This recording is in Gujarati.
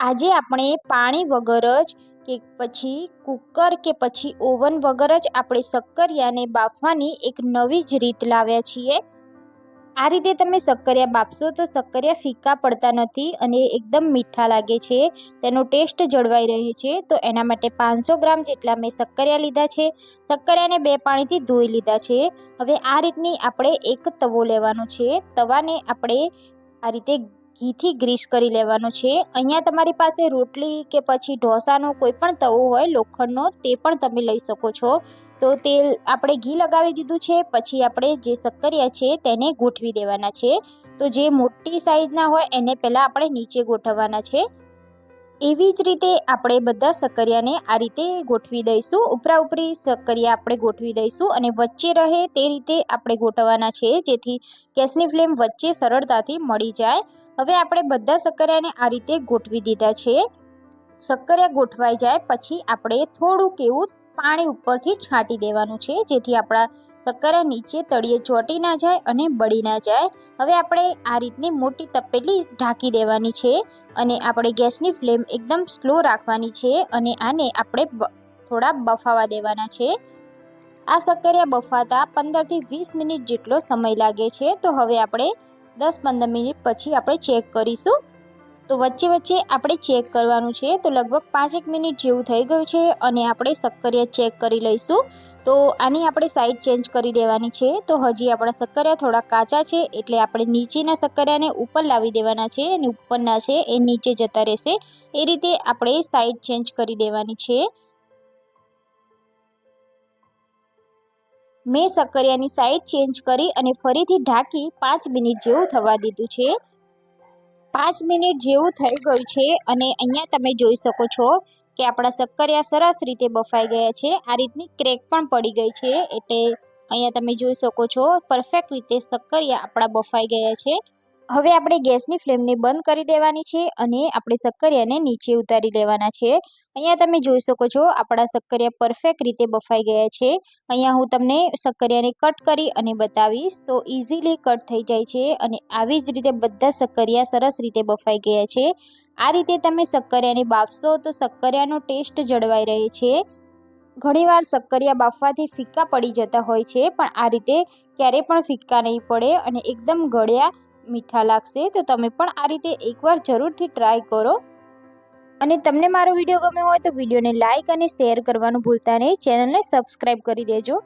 આજે આપણે પાણી વગર જ કે પછી કુકર કે પછી ઓવન વગર જ આપણે શક્કરિયાને બાફવાની એક નવી જ રીત લાવ્યા છીએ। આ રીતે તમે શક્કરિયા બાફશો તો શક્કરિયા ફીકા પડતા નથી અને એકદમ મીઠા લાગે છે, તેનો ટેસ્ટ જળવાઈ રહે છે। તો એના માટે 500 ગ્રામ જેટલા મેં શક્કરિયા લીધા છે। શક્કરિયાને 2 પાણીથી ધોઈ લીધા છે। હવે આ રીતની આપણે એક તવો લેવાનો છે। તવાને આપણે આ રીતે ઘીથી ગ્રીસ કરી લેવાનો છે। અહીંયા તમારી પાસે રોટલી કે પછી ઢોસાનો કોઈ પણ તવો હોય લોખંડનો તે પણ તમે લઈ શકો છો। તો તેલ આપણે ઘી લગાવી દીધું છે। પછી આપણે જે શક્કરિયા છે તેને ગોઠવી દેવાના છે। તો જે મોટી સાઈઝના હોય એને પહેલાં આપણે નીચે ગોઠવવાના છે। એવી જ રીતે આપણે બધા શક્કરિયાને આ રીતે ગોઠવી દઈશું। ઉપરા ઉપરી શક્કરિયા આપણે ગોઠવી દઈશું અને વચ્ચે રહે તે રીતે આપણે ગોઠવવાના છે, જેથી ગેસની ફ્લેમ વચ્ચે સરળતાથી મળી જાય। હવે આપણે બધા શક્કરિયાને આ રીતે ગોઠવી દીધા છે। શક્કરિયા ગોઠવાઈ જાય પછી આપણે થોડુંક એવું પાણી ઉપરથી છાંટી દેવાનું છે, જેથી આપણા શક્કરિયા નીચે તળિયે ચોંટી ના જાય અને બળી ના જાય। હવે આપણે આ રીતની મોટી તપેલી ઢાંકી દેવાની છે અને આપણે ગેસની ફ્લેમ એકદમ સ્લો રાખવાની છે અને આને આપણે થોડા બફાવા દેવાના છે। આ શક્કરિયા બફાતા 15 થી 20 મિનિટ જેટલો સમય લાગે છે। તો હવે આપણે 10-15 મિનિટ પછી આપણે ચેક કરીશું। તો વચ્ચે વચ્ચે આપણે ચેક કરવાનું છે। તો લગભગ 5 મિનિટ જેવું થઈ ગયું છે અને આપણે શક્કરિયા ચેક કરી લઈશું। તો આની આપણે સાઈડ ચેન્જ કરી દેવાની છે। તો હજી આપણા શક્કરિયા થોડા કાચા છે, એટલે આપણે નીચેના શક્કરિયાને ઉપર લાવી દેવાના છે અને ઉપરના છે એ નીચે જતા રહેશે। એ રીતે આપણે સાઈડ ચેન્જ કરી દેવાની છે। મેં શક્કરિયાની સાઈડ ચેન્જ કરી અને ફરીથી ઢાંકી 5 મિનિટ જેવું થવા દીધું છે। 5 મિનિટ જેવું થઈ ગયું છે અને અહીંયા તમે જોઈ શકો છો કે આપણા શક્કરિયા સરસ રીતે બફાઈ ગયા છે। આ રીતની ક્રેક પણ પડી ગઈ છે, એટલે અહીંયા તમે જોઈ શકો છો પરફેક્ટ રીતે શક્કરિયા આપણા બફાઈ ગયા છે। હવે આપણે ગેસની ફ્લેમને બંધ કરી દેવાની છે અને આપણે શક્કરિયાને નીચે ઉતારી લેવાના છે। અહીંયા તમે જોઈ શકો છો આપણા શક્કરિયા પરફેક્ટ રીતે બફાઈ ગયા છે। અહીંયા હું તમને શક્કરિયાને કટ કરી અને બતાવીશ તો ઇઝીલી કટ થઈ જાય છે અને આવી જ રીતે બધા શક્કરિયા સરસ રીતે બફાઈ ગયા છે। આ રીતે તમે શક્કરિયાને બાફશો તો શક્કરિયાનો ટેસ્ટ જળવાઈ રહે છે। ઘણીવાર શક્કરિયા બાફવાથી ફીકા પડી જતા હોય છે, પણ આ રીતે ક્યારેય પણ ફીકા નહીં પડે અને એકદમ ગળ્યા મીઠા લાગશે। તો તમે પણ આ રીતે એકવાર જરૂરથી ટ્રાય કરો અને તમને મારો વિડીયો ગમ્યો હોય તો વિડીયોને લાઇક અને શેર કરવાનું ભૂલતા નહીં। ચેનલને સબસ્ક્રાઈબ કરી દેજો।